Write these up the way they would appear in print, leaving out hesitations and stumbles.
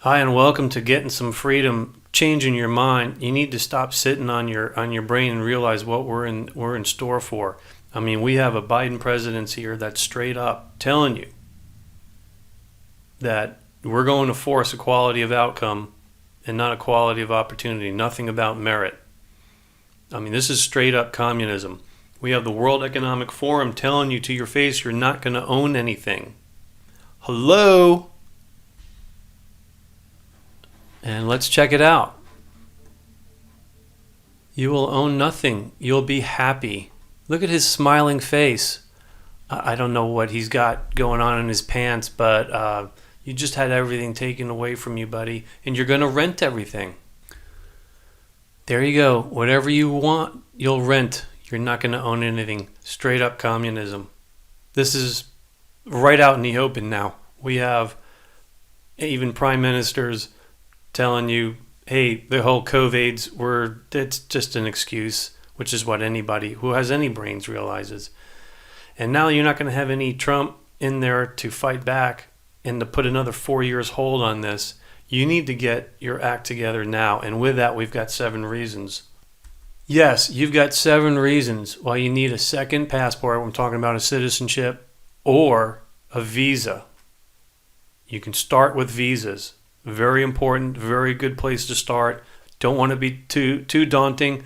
Hi, and welcome to Getting Some Freedom, Changing Your Mind. You need to stop sitting on your brain and realize what we're in store for. I mean, we have a Biden presidency here that's straight up telling you that we're going to force equality of outcome and not equality of opportunity, nothing about merit. I mean, this is straight up communism. We have the World Economic Forum telling you to your face you're not going to own anything. Hello? And let's check it out. You will own nothing. You'll be happy. Look at his smiling face. I don't know what he's got going on in his pants, but you just had everything taken away from you, buddy, and you're going to rent everything. There you go. Whatever you want, you'll rent. You're not going to own anything. Straight up communism. This is right out in the open now. We have even prime ministers telling you, hey, the whole COVID's it's just an excuse, which is what anybody who has any brains realizes. And now you're not going to have any Trump in there to fight back and to put another 4 years hold on this. You need to get your act together now. And with that, we've got 7 reasons. Yes, you've got 7 reasons why you need a second passport. I'm talking about a citizenship or a visa. You can start with visas. Very important, very good place to start. Don't want to be too daunting.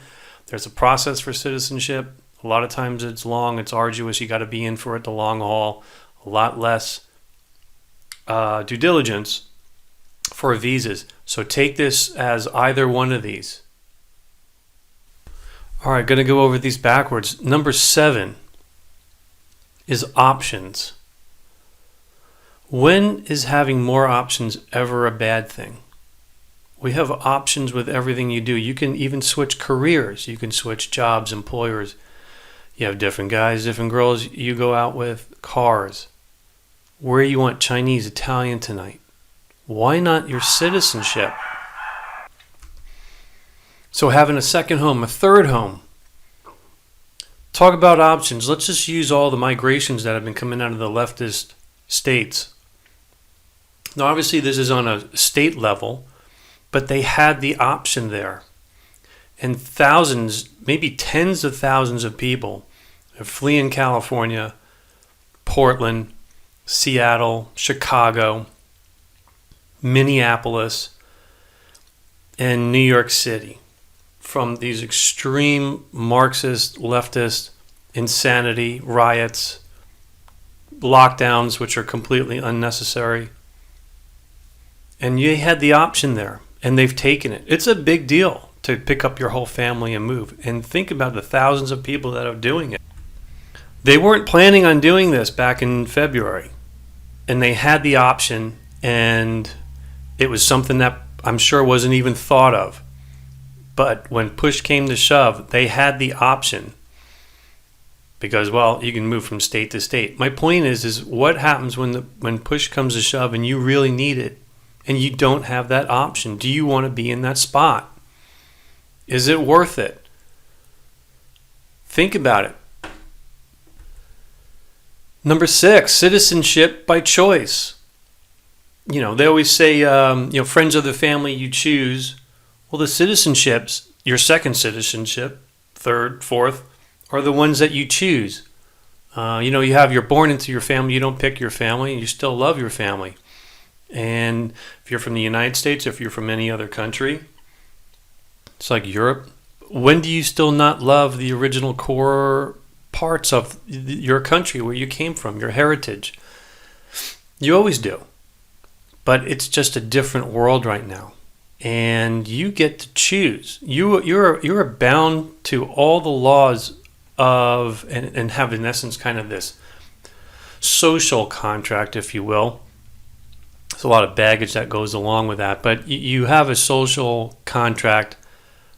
There's a process for citizenship. A lot of times it's long, it's arduous. You got to be in for it the long haul. A lot less due diligence for visas. So take this as either one of these. All right, going to go over these backwards. Number 7 is options. When is having more options ever a bad thing? We have options with everything you do. You can even switch careers. You can switch jobs, employers. You have different guys, different girls you go out with, cars. Where you want Chinese, Italian tonight. Why not your citizenship? So having a second home, a third home. Talk about options. Let's just use all the migrations that have been coming out of the leftist states. Now, obviously, this is on a state level, but they had the option there. And thousands, maybe tens of thousands of people are fleeing California, Portland, Seattle, Chicago, Minneapolis, and New York City from these extreme Marxist, leftist insanity, riots, lockdowns, which are completely unnecessary. And you had the option there, and they've taken it. It's a big deal to pick up your whole family and move. And think about the thousands of people that are doing it. They weren't planning on doing this back in February, and they had the option, and it was something that I'm sure wasn't even thought of. But when push came to shove, they had the option. Because, well, you can move from state to state. My point is what happens when push comes to shove and you really need it and you don't have that option? Do you want to be in that spot? Is it worth it? Think about it. Number 6, citizenship by choice. You know, they always say, friends of the family you choose. Well, the citizenships, your second citizenship, third, fourth, are the ones that you choose. You're born into your family. You don't pick your family, and you still love your family. And if you're from the United States, if you're from any other country, it's like Europe. When do you still not love the original core parts of your country, where you came from, your heritage? You always do. But it's just a different world right now. And you get to choose. You're bound to all the laws of and have in essence kind of this social contract, if you will. There's a lot of baggage that goes along with that, but you have a social contract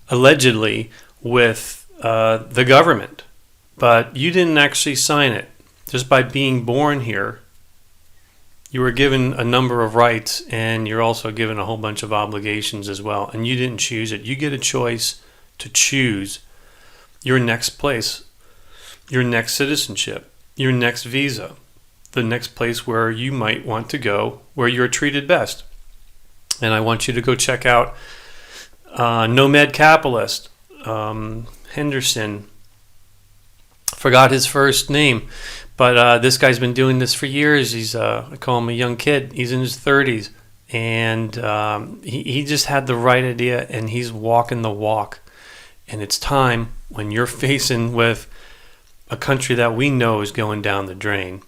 allegedly with the government, but you didn't actually sign it. Just by being born here, you were given a number of rights, and you're also given a whole bunch of obligations as well, and you didn't choose it. You get a choice to choose your next place, your next citizenship, your next visa, the next place where you might want to go, where you're treated best. And I want you to go check out Nomad Capitalist, Henderson. Forgot his first name, but this guy's been doing this for years. He's I call him a young kid. He's in his 30s, and he just had the right idea, and he's walking the walk. And it's time, when you're facing with a country that we know is going down the drain,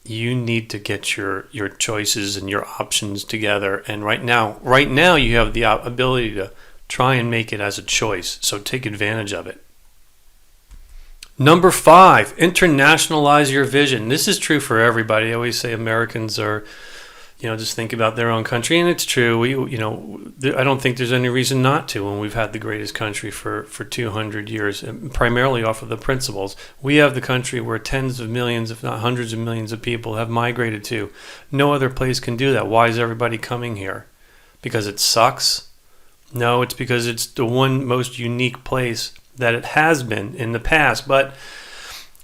you need to get your choices and your options together. And right now you have the ability to try and make it as a choice. So take advantage of it. Number 5, internationalize your vision. This is true for everybody. I always say Americans are, just think about their own country, and it's true. I don't think there's any reason not to when we've had the greatest country for 200 years, primarily off of the principles. We have the country where tens of millions, if not hundreds of millions of people have migrated to. No other place can do that. Why is everybody coming here? Because it sucks? No, it's because it's the one most unique place that it has been in the past. But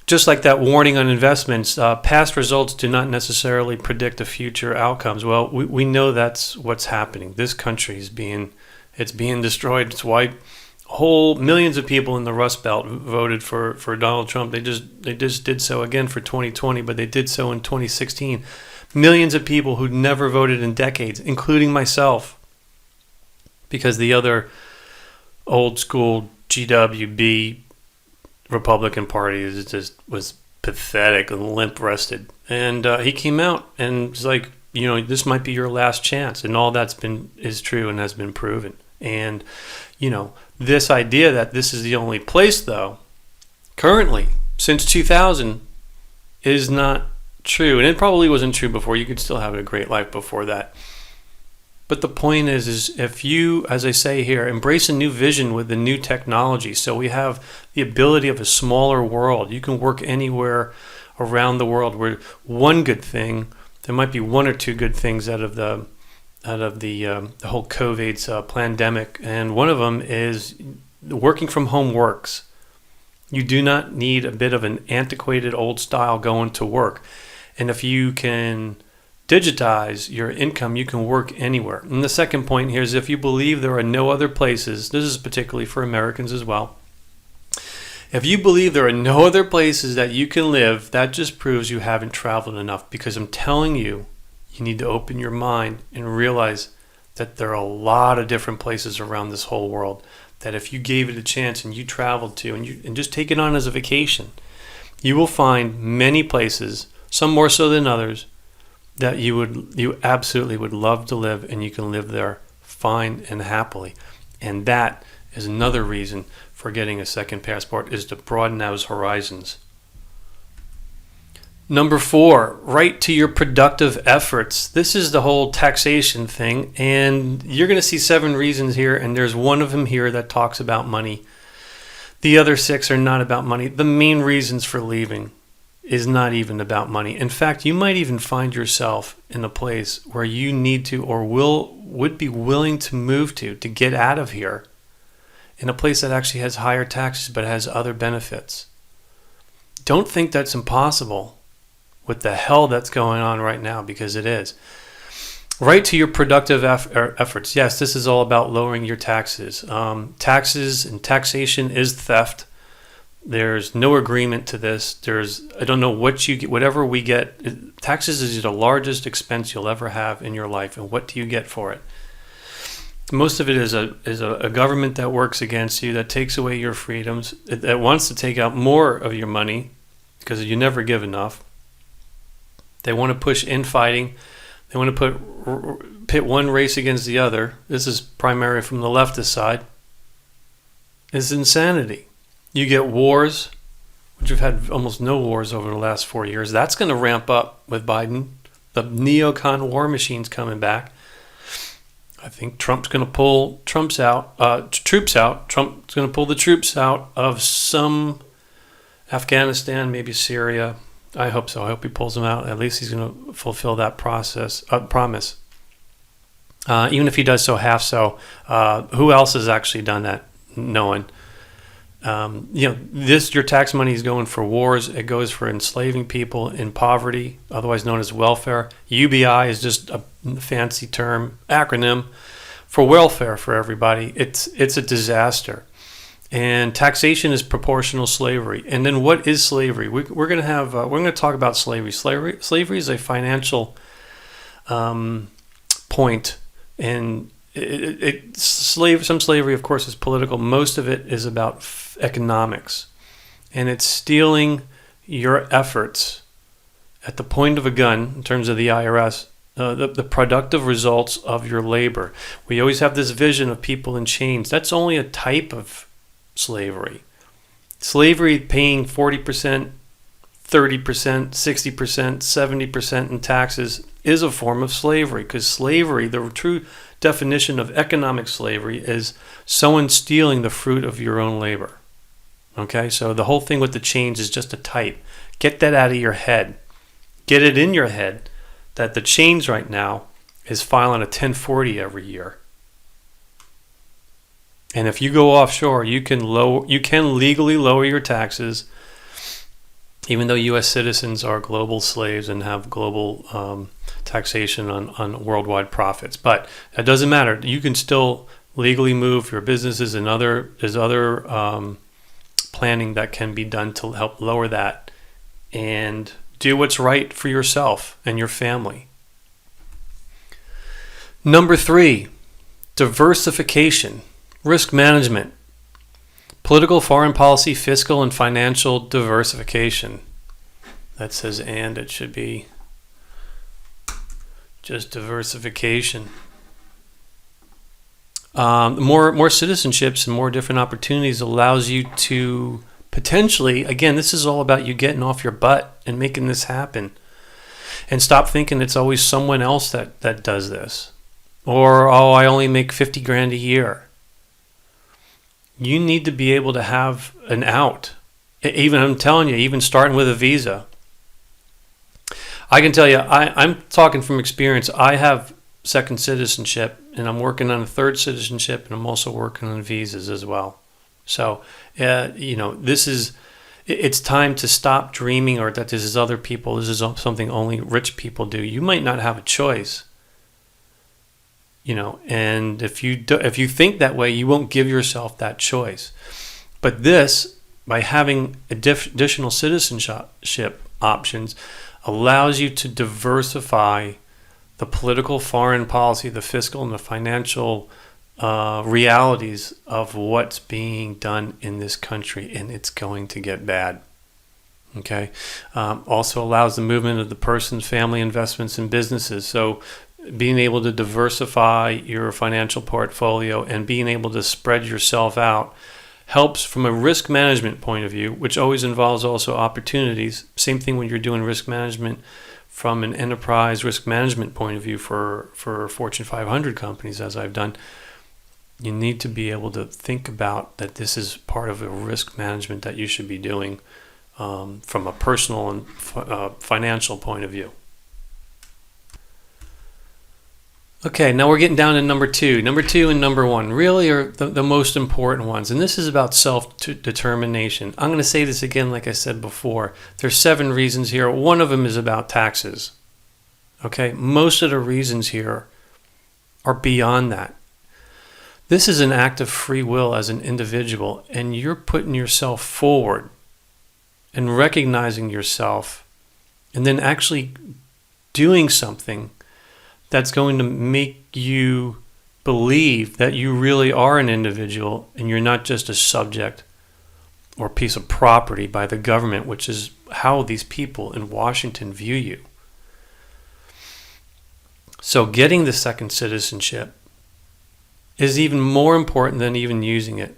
just like that warning on investments, past results do not necessarily predict the future outcomes. Well, we know that's what's happening. This country is being destroyed. It's why whole millions of people in the Rust Belt voted for Donald Trump. They just did so again for 2020, but they did so in 2016. Millions of people who'd never voted in decades, including myself, because the other old school GWB Republican Party was pathetic and limp-wristed. And he came out and was like, this might be your last chance. And all is true and has been proven. And, this idea that this is the only place, though, currently, since 2000, is not true. And it probably wasn't true before. You could still have a great life before that. But the point is if you, as I say here, embrace a new vision with the new technology, so we have the ability of a smaller world. You can work anywhere around the world. Where one good thing, there might be one or two good things out of the whole COVID pandemic, and one of them is working from home works. You do not need a bit of an antiquated old style going to work, and if you can digitize your income, you can work anywhere. And the second point here is if you believe there are no other places, this is particularly for Americans as well, if you believe there are no other places that you can live, that just proves you haven't traveled enough, because I'm telling you, you need to open your mind and realize that there are a lot of different places around this whole world that if you gave it a chance and you traveled to and just take it on as a vacation, you will find many places, some more so than others, that you absolutely would love to live, and you can live there fine and happily. And that is another reason for getting a second passport, is to broaden those horizons. Number 4, write to your productive efforts. This is the whole taxation thing, and you're going to see 7 reasons here, and there's one of them here that talks about money. The other 6 are not about money. The main reasons for leaving is not even about money. In fact, you might even find yourself in a place where you need to or would be willing to move to get out of here, in a place that actually has higher taxes but has other benefits. Don't think that's impossible with the hell that's going on right now, because it is. Write to your productive efforts. Yes, this is all about lowering your taxes. Taxes and taxation is theft. There's no agreement to this. I don't know what you get, whatever we get. Taxes is the largest expense you'll ever have in your life. And what do you get for it? Most of it is a government that works against you, that takes away your freedoms, that wants to take out more of your money because you never give enough. They want to push infighting. They want to pit one race against the other. This is primarily from the leftist side. It's insanity. You get wars, which we've had almost no wars over the last 4 years. That's going to ramp up with Biden. The neocon war machine's coming back. I think Trump's going to pull troops out. Trump's going to pull the troops out of some Afghanistan, maybe Syria. I hope so. I hope he pulls them out. At least he's going to fulfill that promise. Even if he does so half so, who else has actually done that? No one. Your tax money is going for wars. It goes for enslaving people in poverty, otherwise known as welfare. UBI is just a fancy term, acronym for welfare for everybody. It's a disaster. And taxation is proportional slavery. And then what is slavery? We're going to talk about slavery. Slavery is a financial point, and some slavery, of course, is political. Most of it is about economics, and it's stealing your efforts at the point of a gun, in terms of the IRS, the productive results of your labor. We always have this vision of people in chains. That's only a type of slavery. Slavery, paying 40%, 30%, 60%, 70% in taxes, is a form of slavery, because slavery, the true definition of economic slavery, is someone stealing the fruit of your own labor. Okay, so the whole thing with the chains is just a type. Get that out of your head. Get it in your head that the chains right now is filing a 1040 every year. And if you go offshore, you can legally lower your taxes, even though U.S. citizens are global slaves and have global taxation on worldwide profits. But that doesn't matter. You can still legally move your businesses, and there's other planning that can be done to help lower that and do what's right for yourself and your family. Number 3, diversification, risk management, political, foreign policy, fiscal, and financial diversification. That says and, it should be just diversification. More citizenships and more different opportunities allows you to potentially, again, this is all about you getting off your butt and making this happen. And stop thinking it's always someone else that does this. Or, I only make 50 grand a year. You need to be able to have an out. Even, I'm telling you, even starting with a visa. I can tell you, I'm talking from experience. I have second citizenship, and I'm working on a third citizenship, and I'm also working on visas as well. So, it's time to stop dreaming, or that this is other people. This is something only rich people do. You might not have a choice. And if you think that way, you won't give yourself that choice. But this, by having additional citizenship options, allows you to diversify the political, foreign policy, the fiscal, and the financial realities of what's being done in this country, and it's going to get bad. Okay. Also allows the movement of the person's family, investments, and businesses. So being able to diversify your financial portfolio and being able to spread yourself out helps from a risk management point of view, which always involves also opportunities. Same thing when you're doing risk management from an enterprise risk management point of view for Fortune 500 companies, as I've done. You need to be able to think about that this is part of a risk management that you should be doing from a personal and financial point of view. Okay, now we're getting down to number 2. Number 2 and number 1 really are the most important ones. And this is about self-determination. I'm going to say this again like I said before. There's 7 reasons here. One of them is about taxes. Okay, most of the reasons here are beyond that. This is an act of free will as an individual, and you're putting yourself forward and recognizing yourself and then actually doing something that's going to make you believe that you really are an individual and you're not just a subject or piece of property by the government, which is how these people in Washington view you. So getting the second citizenship is even more important than even using it.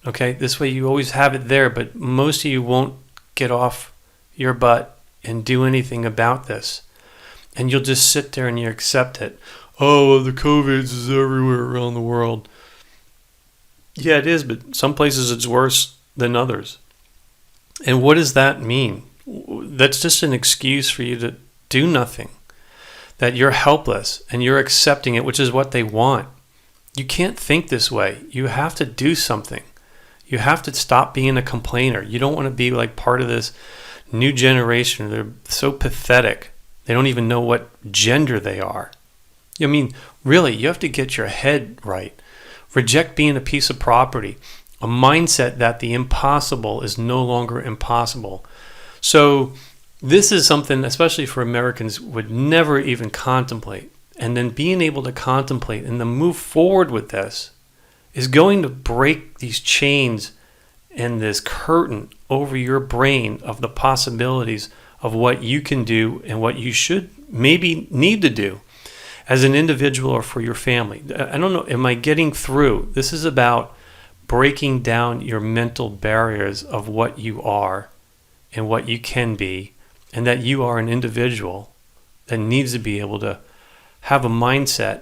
Okay, this way you always have it there, but most of you won't get off your butt and do anything about this. And you'll just sit there and you accept it. Oh, the COVID is everywhere around the world. Yeah, it is, but some places it's worse than others. And what does that mean? That's just an excuse for you to do nothing. That you're helpless and you're accepting it, which is what they want. You can't think this way. You have to do something. You have to stop being a complainer. You don't want to be like part of this new generation. They're so pathetic. They don't even know what gender they are. I mean, really, you have to get your head right. Reject being a piece of property. A mindset that the impossible is no longer impossible. So this is something, especially for Americans, would never even contemplate. And then being able to contemplate and then move forward with this is going to break these chains and this curtain over your brain of the possibilities of what you can do and what you should maybe need to do as an individual or for your family. I don't know, am I getting through? This is about breaking down your mental barriers of what you are and what you can be, and that you are an individual that needs to be able to have a mindset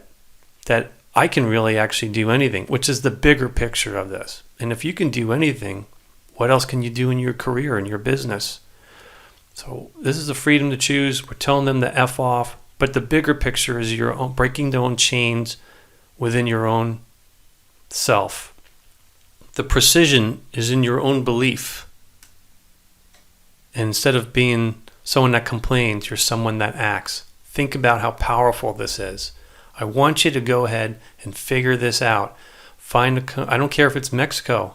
that I can really actually do anything, which is the bigger picture of this. And if you can do anything, what else can you do in your career, in your business? So this is the freedom to choose. We're telling them to F off, but the bigger picture is your own, breaking down chains within your own self. The precision is in your own belief. And instead of being someone that complains, you're someone that acts. Think about how powerful this is. I want you to go ahead and figure this out. I don't care if it's Mexico.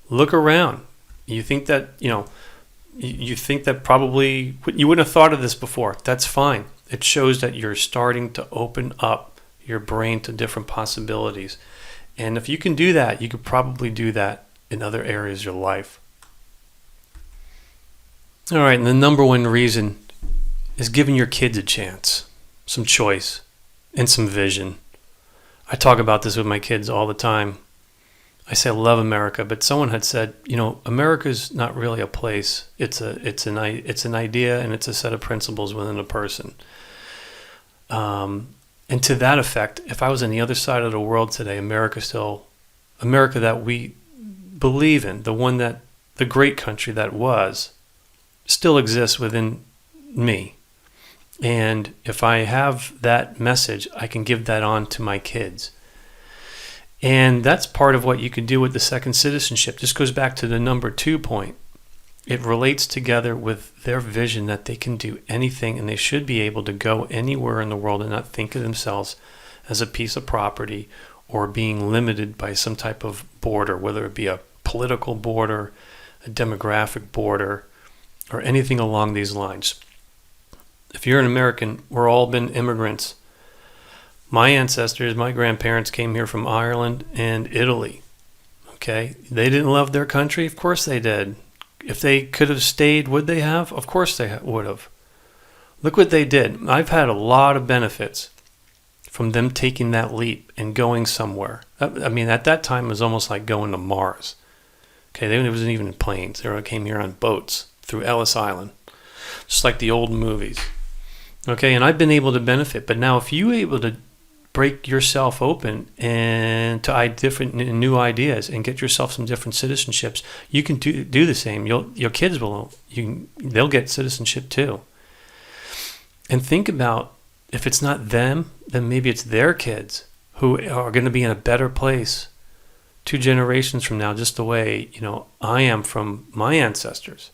Look around. You think that, you think that probably you wouldn't have thought of this before. That's fine. It shows that you're starting to open up your brain to different possibilities. And if you can do that, you could probably do that in other areas of your life. All right, and the number one reason is giving your kids a chance, some choice, and some vision. I talk about this with my kids all the time. I say I love America, but someone had said, America's not really a place. It's an idea, and it's a set of principles within a person. And to that effect, if I was on the other side of the world today, America that we believe in, the great country that was, still exists within me. And if I have that message, I can give that on to my kids. And that's part of what you can do with the second citizenship. This goes back to the number 2 point. It relates together with their vision that they can do anything and they should be able to go anywhere in the world and not think of themselves as a piece of property or being limited by some type of border, whether it be a political border, a demographic border, or anything along these lines. If you're an American, we're all been immigrants. My ancestors, my grandparents came here from Ireland and Italy. Okay? They didn't love their country? Of course they did. If they could have stayed, would they have? Of course they would have. Look what they did. I've had a lot of benefits from them taking that leap and going somewhere. I mean, at that time, it was almost like going to Mars. Okay, they wasn't even in planes. They came here on boats through Ellis Island, just like the old movies. Okay, and I've been able to benefit. But now if you're able to break yourself open and to different new ideas and get yourself some different citizenships, you can do the same. Your kids they'll get citizenship too. And think about, if it's not them, then maybe it's their kids who are going to be in a better place 2 generations from now, just the way I am from my ancestors.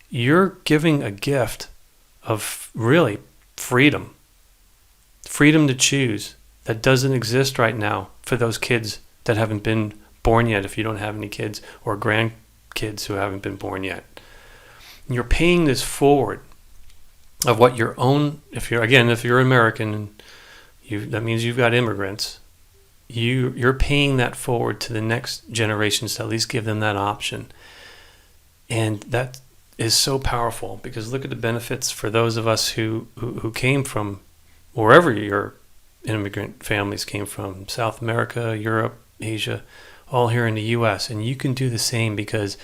You're giving a gift of really freedom to choose that doesn't exist right now for those kids that haven't been born yet, if you don't have any kids or grandkids who haven't been born yet. And you're paying this forward of what your own, if you're American, that means you've got immigrants, you're paying that forward to the next generations to at least give them that option. And that is so powerful, because look at the benefits for those of us who came from wherever your immigrant families came from, South America, Europe, Asia, all here in the U.S. And you can do the same, because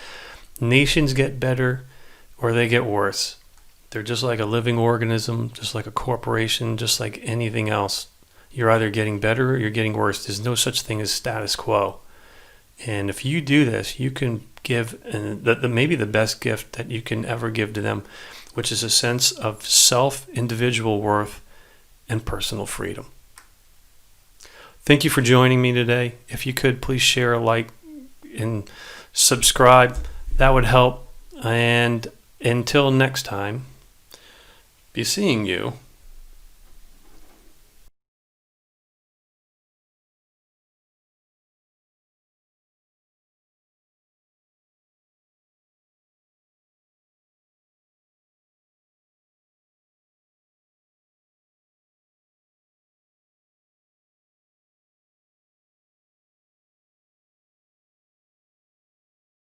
nations get better or they get worse. They're just like a living organism, just like a corporation, just like anything else. You're either getting better or you're getting worse. There's no such thing as status quo. And if you do this, you can give maybe the best gift that you can ever give to them, which is a sense of individual worth and personal freedom. Thank you for joining me today. If you could, please share, like, and subscribe. That would help. And until next time, be seeing you